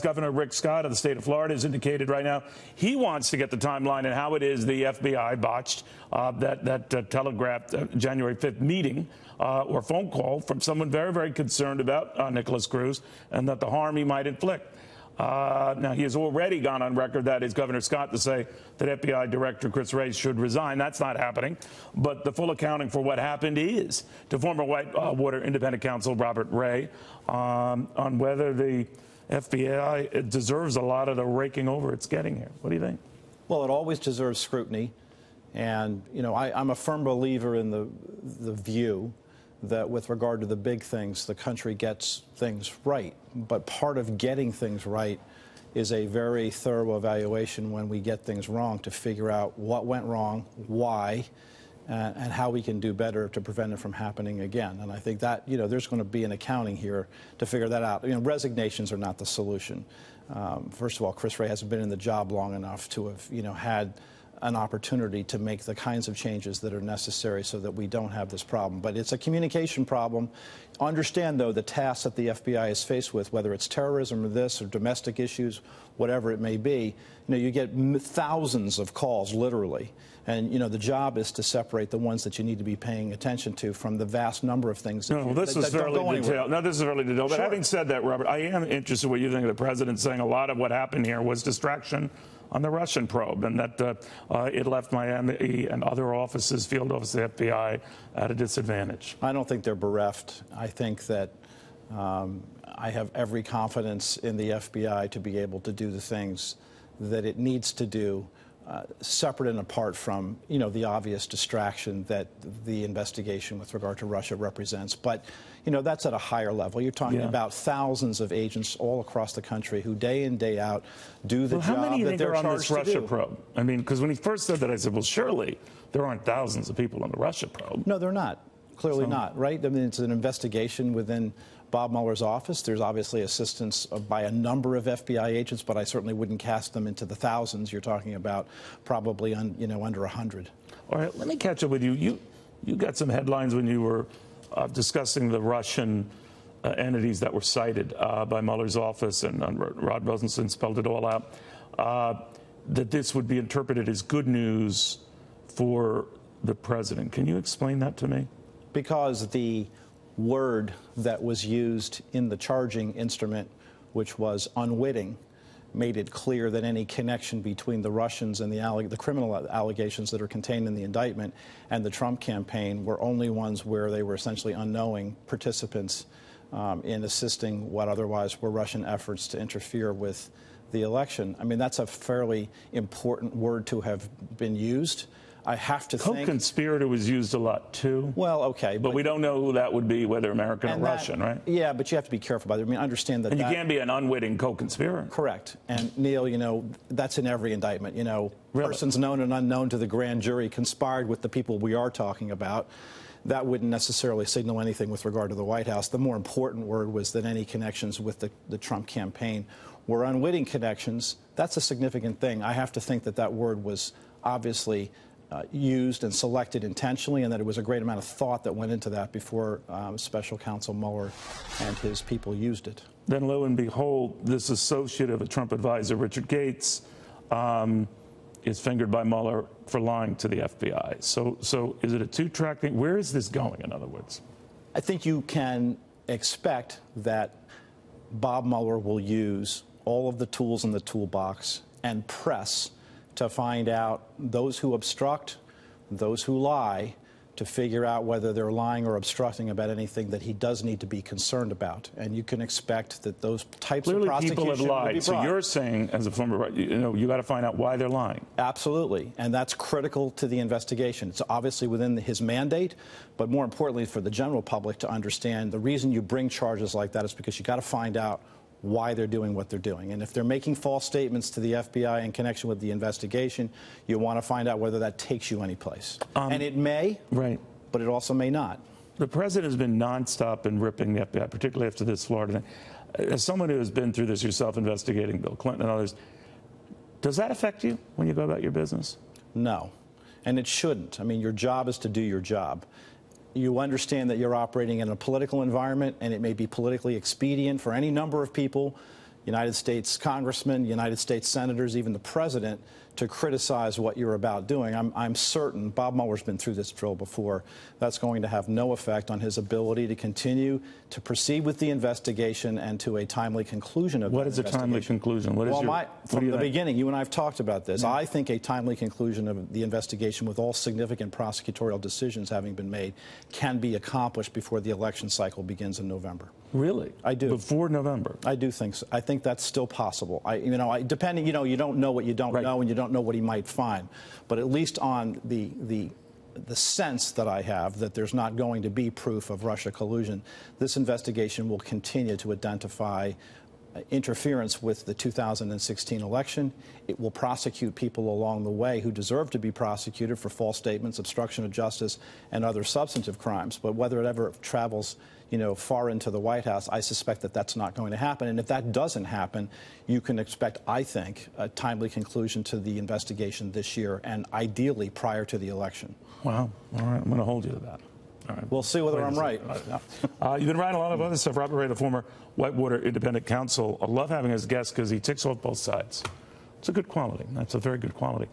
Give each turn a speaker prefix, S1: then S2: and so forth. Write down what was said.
S1: Governor Rick Scott of the state of Florida has indicated right now he wants to get the timeline and how it is the FBI botched that telegraphed January 5th meeting or phone call from someone very, very concerned about Nicholas Cruz and that the harm he might inflict. Now, he has already gone on record, that is Governor Scott, to say that FBI Director Chris Wray should resign. That's not happening. But the full accounting for what happened is to former Whitewater independent counsel Robert Ray on whether the FBI deserves a lot of the raking over it's getting here. What do you think?
S2: Well, it always deserves scrutiny. And, you know, I'm a firm believer in the view that with regard to the big things, the country gets things right. But part of getting things right is a very thorough evaluation when we get things wrong to figure out what went wrong, why, and how we can do better to prevent it from happening again. And I think that, you know, there's going to be an accounting here to figure that out. You know, resignations are not the solution. First of all, Chris Wray hasn't been in the job long enough to have, you know, had an opportunity to make the kinds of changes that are necessary so that we don't have this problem. But it's a communication problem. Understand, though, the tasks that the FBI is faced with, whether it's terrorism or this or domestic issues, whatever it may be, you know, you get thousands of calls, literally. And, you know, the job is to separate the ones that you need to be paying attention to from the vast number of things that
S1: this is fairly detailed. No, this is fairly detailed. But
S2: Sure.
S1: Having said that, Robert, I am interested in what you think of the president saying a lot of what happened here was distraction on the Russian probe, and that it left Miami and other offices, field offices of the FBI, at a disadvantage.
S2: I don't think they're bereft. I think that I have every confidence in the FBI to be able to do the things that it needs to do, separate and apart from, you know, the obvious distraction that the investigation with regard to Russia represents. But, you know, that's at a higher level. You're talking about thousands of agents all across the country who day in, day out do the job
S1: how many
S2: that they're
S1: are on
S2: charged
S1: this
S2: to
S1: Russia
S2: do.
S1: probe? I mean, because when he first said that, I said, well, surely there aren't thousands of people on the Russia probe.
S2: No, they're not. Clearly not, right? I mean, it's an investigation within Bob Mueller's office. There's obviously assistance by a number of FBI agents, but I certainly wouldn't cast them into the thousands. You're talking about probably, you know, under 100.
S1: All right, let me catch up with you. You got some headlines when you were discussing the Russian entities that were cited by Mueller's office, and Rod Rosenstein spelled it all out, that this would be interpreted as good news for the president. Can you explain that to me?
S2: Because the word that was used in the charging instrument, which was unwitting, made it clear that any connection between the Russians and the criminal allegations that are contained in the indictment and the Trump campaign were only ones where they were essentially unknowing participants in assisting what otherwise were Russian efforts to interfere with the election. I mean, that's a fairly important word to have been used. I have to think...
S1: Co-conspirator was used a lot, too.
S2: Well, okay.
S1: But we don't know who that would be, whether American or Russian, right?
S2: Yeah, but you have to be careful about it. I mean, understand that...
S1: And you can't be an unwitting co-conspirator.
S2: Correct. And, Neil, you know, that's in every indictment. You know, persons known and unknown to the grand jury conspired with the people we are talking about. That wouldn't necessarily signal anything with regard to the White House. The more important word was that any connections with the Trump campaign were unwitting connections. That's a significant thing. I have to think that that word was obviously used and selected intentionally, and that it was a great amount of thought that went into that before Special Counsel Mueller and his people used it.
S1: Then, lo and behold, this associate of a Trump advisor, Richard Gates, is fingered by Mueller for lying to the FBI. So is it a two-track thing? Where is this going, in other words?
S2: I think you can expect that Bob Mueller will use all of the tools in the toolbox and press to find out those who obstruct, those who lie, to figure out whether they're lying or obstructing about anything that he does need to be concerned about. And you can expect that those types of prosecution
S1: people have lied.
S2: will be brought.
S1: So you're saying, as a former, you know, you got to find out why they're lying.
S2: Absolutely. And that's critical to the investigation. It's obviously within his mandate, but more importantly for the general public to understand the reason you bring charges like that is because you got to find out why they're doing what they're doing. And if they're making false statements to the FBI in connection with the investigation, you want to find out whether that takes you anyplace. And it may,
S1: right,
S2: but it also may not.
S1: The president has been nonstop in ripping the FBI, particularly after this Florida thing. As someone who has been through this yourself, investigating Bill Clinton and others, does that affect you when you go about your business?
S2: No, and it shouldn't. I mean, your job is to do your job. You understand that you're operating in a political environment, and it may be politically expedient for any number of people, United States congressmen, United States senators, even the president, to criticize what you're about doing. I'm certain, Bob Mueller's been through this drill before, that's going to have no effect on his ability to continue to proceed with the investigation and to a timely conclusion of
S1: What
S2: that
S1: is a timely conclusion? What is
S2: from the beginning, you and I have talked about this. I think a timely conclusion of the investigation with all significant prosecutorial decisions having been made can be accomplished before the election cycle begins in November.
S1: Really?
S2: I do.
S1: Before November?
S2: I do think so. I think that's still possible. Depending, you don't know what you don't know, and you don't know what he might find. But at least on the sense that I have that there's not going to be proof of Russia collusion, this investigation will continue to identify interference with the 2016 election. It will prosecute people along the way who deserve to be prosecuted for false statements, obstruction of justice, and other substantive crimes. But whether it ever travels, far into the White House, I suspect that that's not going to happen. And if that doesn't happen, you can expect, I think, a timely conclusion to the investigation this year, and ideally prior to the election.
S1: Wow. All right. I'm going to hold you to that. All right.
S2: We'll see whether I'm right.
S1: You've been writing a lot of other stuff. Robert Ray, the former Whitewater independent counsel. I love having his guest because he ticks off both sides. It's a good quality. That's a very good quality.